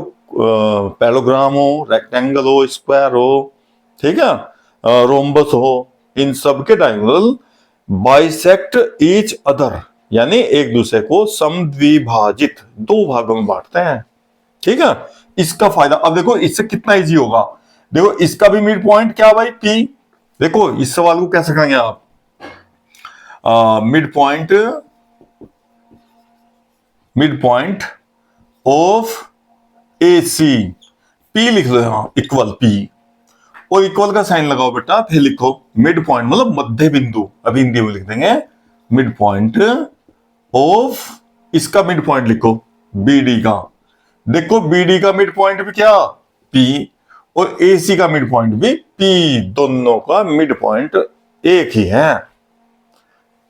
पैलोग्राम हो, रेक्टेंगल हो, स्क्वायर हो, ठीक है, रोम्बस हो, इन सब के डायगोनल बाइसेक्ट ईच अदर, यानी एक दूसरे को समद्विभाजित, दो भागों में बांटते हैं। ठीक है, इसका फायदा अब देखो, इससे कितना इजी होगा। देखो इसका भी मिड पॉइंट क्या भाई, पी। देखो इस सवाल को कैसे करेंगे आप, mid point of A C, P लिख लो यहां, इक्वल पी, और इक्वल का साइन लगाओ बेटा, फिर लिखो मिड पॉइंट, मतलब मध्य बिंदु, अभी हिंदी में लिख देंगे मिड पॉइंट ऑफ, इसका मिड पॉइंट लिखो बी डी का। देखो बी डी का मिड पॉइंट भी क्या, पी, और ए सी का मिड पॉइंट भी पी, दोनों का मिड पॉइंट एक ही है।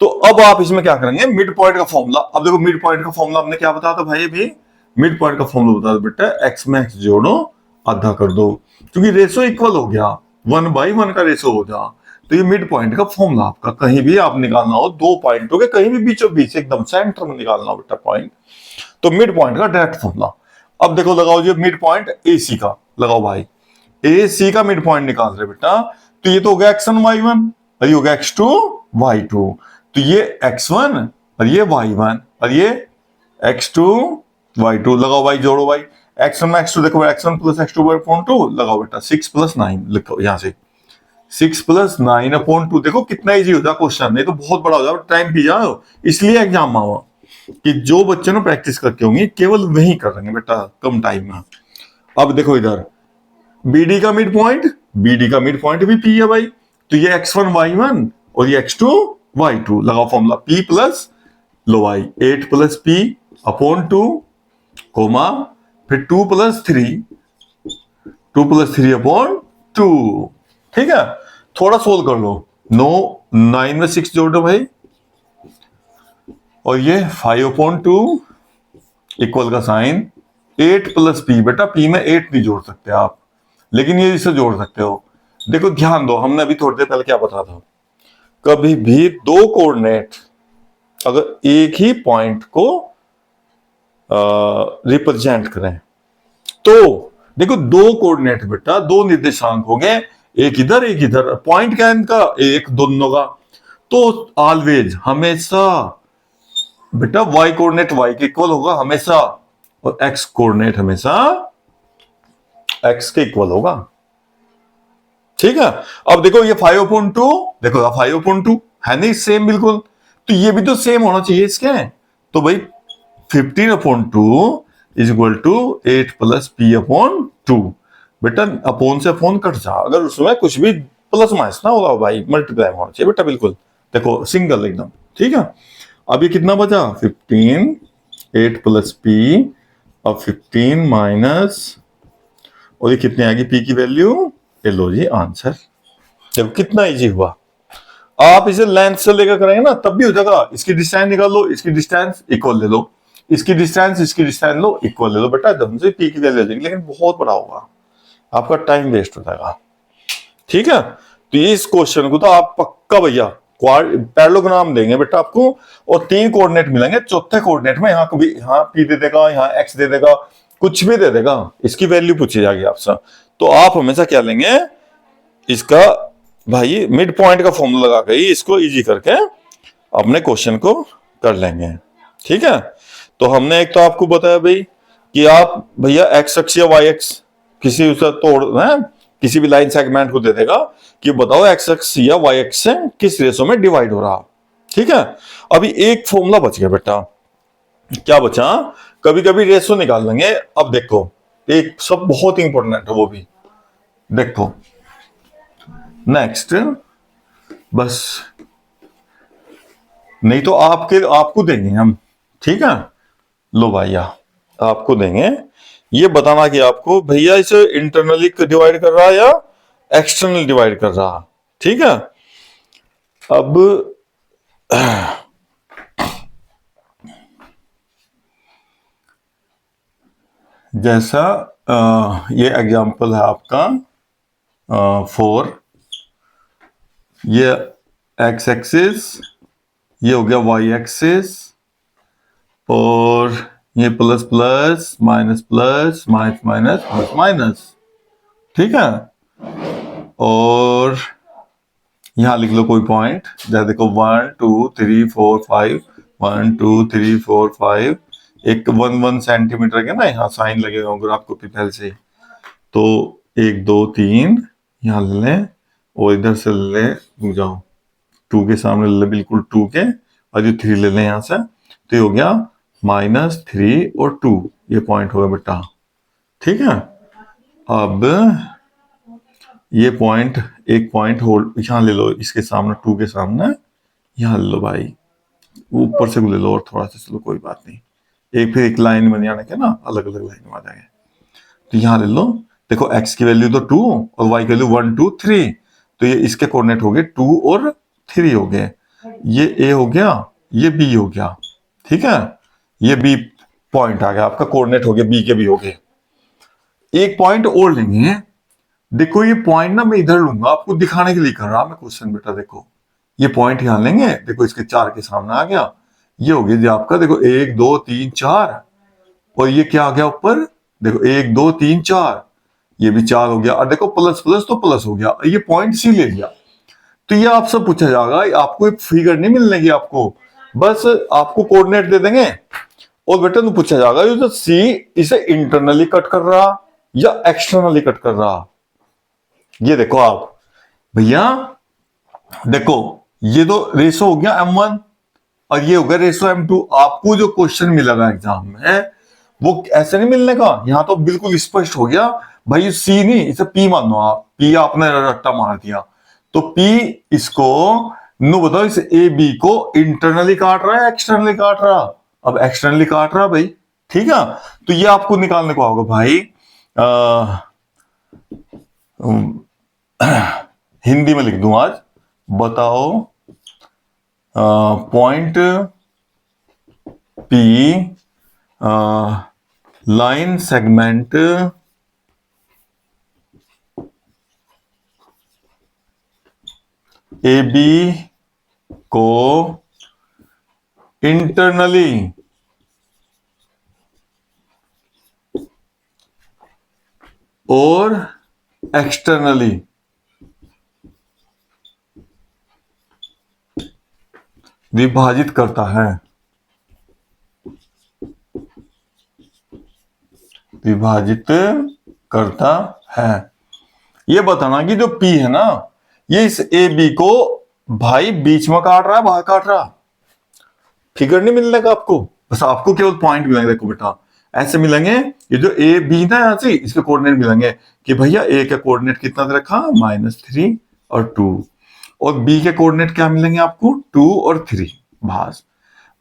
तो अब आप इसमें क्या करेंगे, मिड पॉइंट का फॉर्मूला। अब देखो मिड पॉइंट का फॉर्मूला हमने क्या बताया था भाई, अभी मिड पॉइंट का फॉर्मूला बता दो बेटा, एक्स में एक्स जोड़ो, आधा कर दो, क्योंकि रेशो इक्वल हो गया, 1/1 का रेशो हो गया। तो ये मिड पॉइंट का फॉर्मूला आपका, कहीं भी आप निकालना हो, दो पॉइंटों के कहीं भी बीचों बीच एकदम सेंटर में निकालना हो बेटा पॉइंट, तो मिड पॉइंट का डायरेक्ट फॉर्मूला। अब देखो लगाओ जी मिड पॉइंट ए सी का, लगाओ भाई, ए सी का मिड पॉइंट निकाल रहे बेटा, तो ये तो हो गया x1 y1, और ये हो गया x2 y2, तो ये x1 और ये y1 और ये x2 y2, लगाओ भाई, जोड़ो भाई, x1 में x2, देखो x1 प्लस x2 अपॉन 2, लगाओ बेटा 6 + 9, लिखो यहां से 6 + 9 अपॉन 2। देखो कितना इजी हो जाए क्वेश्चन, नहीं तो बहुत बड़ा हो जाए, टाइम पी जाओ, इसलिए एग्जाम में हुआ कि जो बच्चे ने प्रैक्टिस करके होंगे केवल वही कर रहे बेटा कम टाइम में। अब देखो इधर बीडी का मिड पॉइंट, बीडी का मिड पॉइंट भी पी है भाई, तो ये x1 y1 और ये x2 y2, लगाओ फॉर्मूला p प्लस, लो भाई 8 + p अपॉन 2, कोमा, फिर 2 + 3, 2 + 3 अपॉन 2। ठीक है, थोड़ा सोल्व कर लो, 9 में 6 जोड़ दो भाई, और ये 5/2 इक्वल का साइन 8 + p, बेटा p में 8 नहीं जोड़ सकते आप, लेकिन ये इसे जोड़ सकते हो। देखो ध्यान दो, हमने अभी थोड़ी देर पहले क्या बताया था, कभी भी दो कोऑर्डिनेट अगर एक ही पॉइंट को रिप्रेजेंट करें, तो देखो दो कोऑर्डिनेट बेटा, दो निर्देशांक हो गए, एक इधर एक इधर, पॉइंट क्या है इनका, एक दोनों का, तो ऑलवेज हमेशा बेटा y कोऑर्डिनेट y के इक्वल होगा हमेशा, और x कोऑर्डिनेट हमेशा x के इक्वल होगा। ठीक है, अब देखो ये 5/2, देखो 5/2 है नहीं सेम बिल्कुल, तो ये भी तो सेम होना चाहिए इसके, तो भाई 15/2 इज इक्वल टू 8 + p/2, बेटा अपोन से अपोन कट जा, अगर उसमें कुछ भी प्लस माइनस ना होगा भाई, मल्टीप्लाई होना चाहिए बेटा बिल्कुल, देखो सिंगल एकदम। ठीक है, अब ये कितना बचा, 15, 8 + p, अब 15 माइनस, और ये कितनी आएगी p की वैल्यू, ये लो जी आंसर। देखो कितना इजी हुआ, आप इसे लेंथ से लेकर करेंगे ना तब भी हो जाएगा, इसकी डिस्टेंस निकाल लो, इसकी डिस्टेंस इक्वल ले लो, इसकी डिस्टेंस लो, इक्वल ले लो, बेटा एकदम से पी की वैल्यू आ जाएगी, लेकिन बहुत बड़ा होगा, आपका टाइम वेस्ट हो जाएगा। ठीक है, तो इस क्वेश्चन को तो आप पक्का भैया पैरेललोग्राम देंगे बेटा आपको, और 3 कोऑर्डिनेट मिलेंगे, चौथे कोऑर्डिनेट में यहाँ कभी यहाँ पी दे देगा, यहाँ एक्स दे देगा, कुछ भी दे देगा, इसकी वैल्यू पूछी जाएगी आपसे, तो आप हमेशा क्या लेंगे, इसका भाई मिड पॉइंट का फॉर्मूला लगा के इसको इजी करके अपने क्वेश्चन को कर लेंगे। ठीक है, तो हमने एक तो आपको बताया भाई कि आप भैया एक्स अक्ष या वाई एक्स किसी उसे तोड़ है, किसी भी लाइन सेगमेंट को दे देगा कि बताओ एक्स अक्ष या वाई एक्स से किस रेशो में डिवाइड हो रहा। ठीक है, अभी एक फॉर्मूला बच गया बेटा, क्या बचा, कभी कभी रेशो निकाल लेंगे। अब देखो एक सब बहुत इंपॉर्टेंट है वो भी, देखो नेक्स्ट, बस नहीं तो आपको देंगे हम। ठीक है, लो भैया आपको देंगे, ये बताना कि आपको भैया इसे इंटरनली डिवाइड कर रहा है या एक्सटर्नल डिवाइड कर रहा। ठीक है, अब जैसा ये एग्जांपल है आपका 4, ये एक्स एक्सिस, ये हो गया वाई एक्सिस, और ये plus plus minus plus minus minus plus minus, ठीक है। और यहां लिख लो कोई पॉइंट, जैसे देखो 1 2 3 4 5, 1 2 3 4 5, एक 1 1 सेंटीमीटर के ना यहाँ साइन लगे होंगे आपको पहले से, तो 1 2 3 यहाँ ले लें और इधर से ले लें, रुक जाओ, 2 के सामने ले लें बिल्कुल 2 के, और ये 3 ले लें यहाँ से, तो ये हो गया -3 और 2, ये पॉइंट होगा बेटा, ठीक है। अब ये पॉइंट, एक पॉइंट होल्ड यहाँ ले लो, इसके सामने 2 के सामने यहाँ ले लो भाई, ऊपर से ले लो और थोड़ा सा, चलो कोई बात नहीं, एक फिर एक लाइन में आने के ना, अलग अलग लाइन में आ जाएंगे, तो यहाँ ले लो। देखो x की वैल्यू तो 2 और y की वैल्यू 1 2 3, तो ये इसके कोऑर्डिनेट हो गए 2 और 3 हो गए, ये a हो गया, ये b हो गया, ठीक है। ये b पॉइंट आ गया आपका, कोऑर्डिनेट हो गया b के भी हो गए। एक पॉइंट और लेंगे, देखो ये पॉइंट ना मैं इधर लूंगा, आपको दिखाने के लिए कर रहा मैं क्वेश्चन बेटा। देखो ये पॉइंट यहां लेंगे, देखो इसके 4 के सामने आ गया, ये हो गया जी आपका, देखो 1 2 3 4, और ये क्या आ गया ऊपर, देखो 1 2 3 4, ये भी 4 हो गया, और देखो प्लस प्लस तो प्लस हो गया, ये पॉइंट सी ले लिया। तो ये आपसे पूछा जाएगा, आपको एक फिगर नहीं मिलने की, आपको बस आपको कोऑर्डिनेट दे देंगे, और बेटा तो पूछा जाएगा ये जो सी इसे इंटरनली कट कर रहा या एक्सटर्नली कट कर रहा। ये देखो आप भैया, देखो ये तो रेशो हो गया m1 और ये हो गया रेशो m2। आपको जो क्वेश्चन मिलेगा एग्जाम में वो ऐसे नहीं मिलने का, यहां तो बिल्कुल स्पष्ट हो गया भाई, सी नहीं इसे पी मान लो आप, पी आपने रट्टा मार दिया, तो पी इसको नो बताओ, इस ए बी को इंटरनली काट रहा है एक्सटर्नली काट रहा, अब एक्सटर्नली काट रहा भाई, ठीक है। तो ये आपको निकालने को होगा भाई, हिंदी में लिख दूं आज, बताओ point P line segment A B को इंटरनली और एक्सटर्नली विभाजित करता है, विभाजित करता है। ये बताना कि जो P है ना, ये इस ए बी को भाई बीच में काट रहा है बाहर काट रहा, फिगर नहीं मिलने का आपको, बस आपको केवल पॉइंट मिलेंगे। देखो बेटा ऐसे मिलेंगे, ये जो ए बी ना यहां से इसके कोऑर्डिनेट मिलेंगे कि भैया ए का कोऑर्डिनेट कितना दे रखा -3 और 2, और बी के कोऑर्डिनेट क्या मिलेंगे आपको 2 और 3 भाज।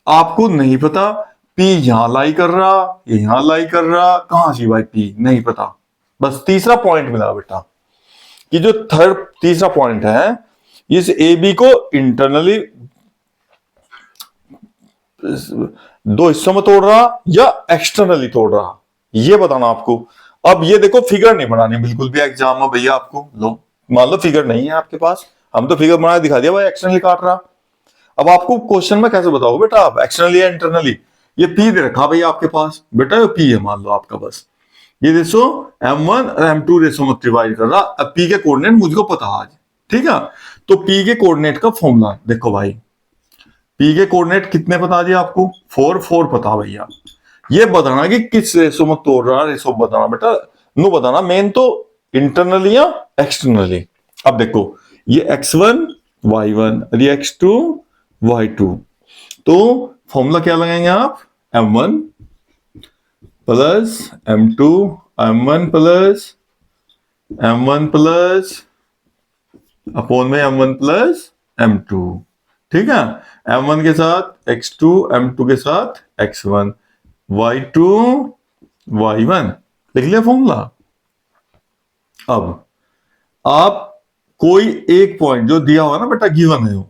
आपको नहीं पता पी यहां लाई कर रहा, ये यहां लाई कर रहा, कहां सी भाई पी नहीं पता। बस तीसरा पॉइंट मिला बेटा, कि जो तीसरा पॉइंट है, इस ए बी को इंटरनली दो हिस्सों में तोड़ रहा या एक्सटर्नली तोड़ रहा, ये बताना आपको। अब ये देखो फिगर नहीं बनानी बिल्कुल भी एग्जाम में भैया आपको, लो मान लो फिगर नहीं है आपके पास, हम तो फिगर बना दिखा दिया भाई एक्सटर्नली काट रहा। अब आपको क्वेश्चन में कैसे बताओ बेटा आप एक्सटर्नली या इंटरनली, ये पी दे रखा भैया आपके पास, बेटा ये पी है मान लो आपका, बस ये रेशो m1 और m2 रेशो में डिवाइड कर रहा। अब पी के कोऑर्डिनेट मुझको पता आज, ठीक है। तो पी के कोऑर्डिनेट का फॉर्मूला देखो भाई, पी के कोऑर्डिनेट कितने बता दिया आपको, 4 4 पता भैया। ये बताना कि किस रेशो में तोड़ रहा, रेशो बताना बेटा, नो बताना मेन तो इंटरनली या एक्सटर्नली। अब देखो ये x1 y1 और ये x2 y2, तो फॉर्मूला क्या लगाएंगे आप, m1 plus m2 m1 plus upon में m1 प्लस m2, ठीक है। m1 के साथ x2, m2 के साथ x1, y2 y1, लिख लिया फॉर्मूला। अब आप कोई एक पॉइंट जो दिया हुआ ना बेटा गिवन है,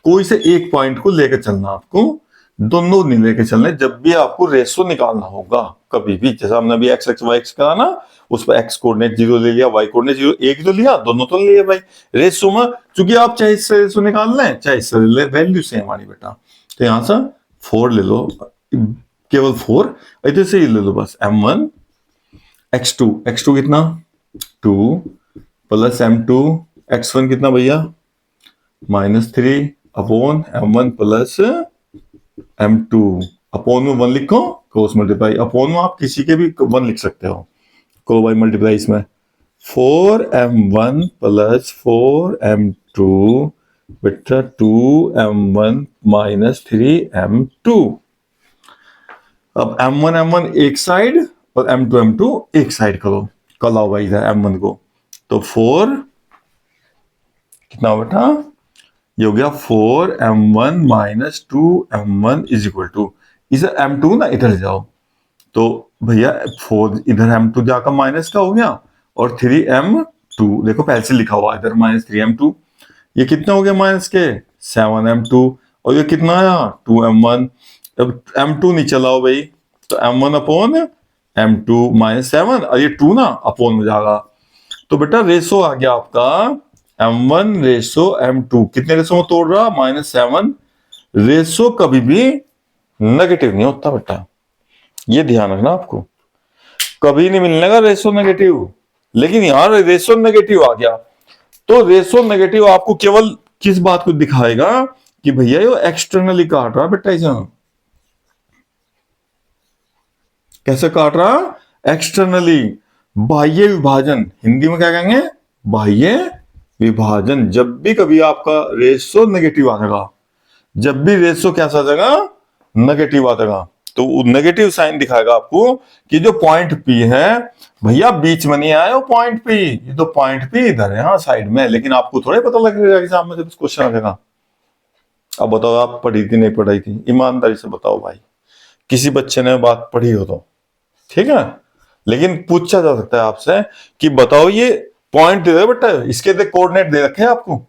कोई से एक पॉइंट को लेकर चलना, आपको दोनों नहीं लेके चलने। जब भी आपको रेशो निकालना होगा कभी भी, जैसे हमने अभी एक्स एक्स वाई एक्स कहा ना, उस पर एक्स कोऑर्डिनेट 0 ले लिया, वाई कोऑर्डिनेट 0, एक तो लिया, दोनों तो लिए भाई रेशो में, चूंकि आप चाहे इससे रेशो निकाल लें चाहे इससे ले, वैल्यू सेम हमारी बेटा। तो यहां से 4 ले लो, केवल 4, इधर से ही ले लो बस m1 x2 कितना 2 प्लस m2 x1 कितना भैया -3 upon m1 plus m2 upon में 1 लिखो क्रॉस मल्टीप्लाई अपॉन में आप किसी के भी 1 लिख सकते हो को बाई मल्टीप्लाई इसमें 4m1 प्लस 4m2 बेटा 2m1 माइनस 3m2। अब m1 एक साइड और m2 एक साइड करो, कल आओ भाई इधर m1 को, तो 4 कितना बेटा ये हो गया 4m1 minus 2m1 is equal to इधर m2 ना इधर जाओ तो भैया 4 इधर m2 जाकर माइनस का हो गया और 3m2 देखो पहले से लिखा हुआ इधर -3m2 ये कितना हो गया माइनस के 7m2 और ये कितना आया 2m1। अब m2 नहीं चलाओ भाई तो m1 अपॉन m2 -7 और ये 2 ना अपॉन में जाएगा तो बेटा रेशो आ गया आपका m1 रेशो m2 कितने रेशो में तोड़ रहा -7। रेशो कभी भी नेगेटिव नहीं होता बेटा, ये ध्यान रखना आपको, कभी नहीं मिलने का रेशो नेगेटिव। लेकिन यार रेशो नेगेटिव आ गया तो रेशो नेगेटिव आपको केवल किस बात को दिखाएगा कि भैया ये एक्सटर्नली काट रहा बेटा इसे, कैसे काट रहा एक्सटर्नली, बाह्य विभाजन, हिंदी में क्या कहेंगे बाह्य विभाजन। जब भी कभी आपका रेशो नेगेटिव आ जाएगा, जब भी रेशो कैसा आ जाएगा नेगेटिव आ जाएगा तो नेगेटिव साइन दिखाएगा आपको कि जो पॉइंट पी है भैया बीच में नहीं आया वो पॉइंट पी, ये तो पॉइंट पी इधर है हाँ साइड में, लेकिन आपको थोड़ा पता लगेगा एग्जाम में जब क्वेश्चन आएगा। अब बताओ आप पढ़ी थी नहीं पढ़ाई थी, ईमानदारी से बताओ भाई, किसी बच्चे ने बात पढ़ी हो तो ठीक है, लेकिन पूछा जा सकता है आपसे कि बताओ ये पॉइंट दे दो बेटा, इसके दे कोऑर्डिनेट दे रखे हैं आपको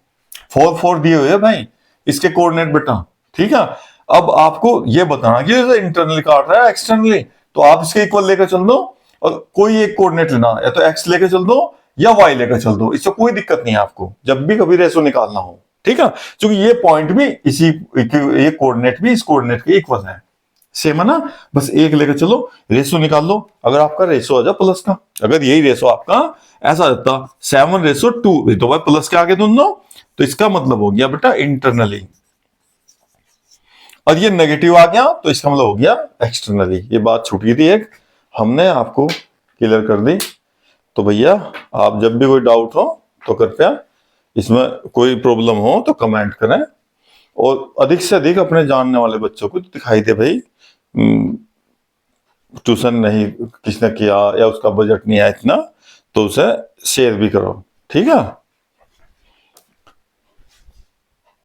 4 दिए हुए भाई इसके कोऑर्डिनेट बेटा, ठीक है। अब आपको ये बताना कि इंटरनली काट रहा है एक्सटर्नली तो आप इसके इक्वल लेकर चल दो और कोई एक कोऑर्डिनेट लेना, या तो एक्स लेकर चल दो या वाई लेकर चल दो, इससे कोई दिक्कत नहीं है आपको जब भी कभी रेशो निकालना हो, ठीक है। क्योंकि ये पॉइंट भी इसी ये कोऑर्डिनेट भी इस कोऑर्डिनेट के इक्वल है, सेम है ना, बस एक लेकर चलो रेशो निकाल लो। अगर आपका रेशो आ जाए प्लस का, अगर यही रेशो आपका ऐसा रहता 7:2 तो भाई प्लस के आगे दोनों, तो इसका मतलब हो गया बेटा इंटरनली, और ये नेगेटिव आ गया तो इसका मतलब हो गया एक्सटर्नली। ये बात छूट गई थी एक, हमने आपको क्लियर कर दी। तो भैया आप जब भी कोई डाउट हो तो कृपया इसमें कोई प्रॉब्लम हो तो कमेंट करें, और अधिक से अधिक अपने जानने वाले बच्चों को दिखाई दे भाई ट्यूशन नहीं किसने किया या उसका बजट नहीं है इतना, तो उसे शेयर भी करो, ठीक है।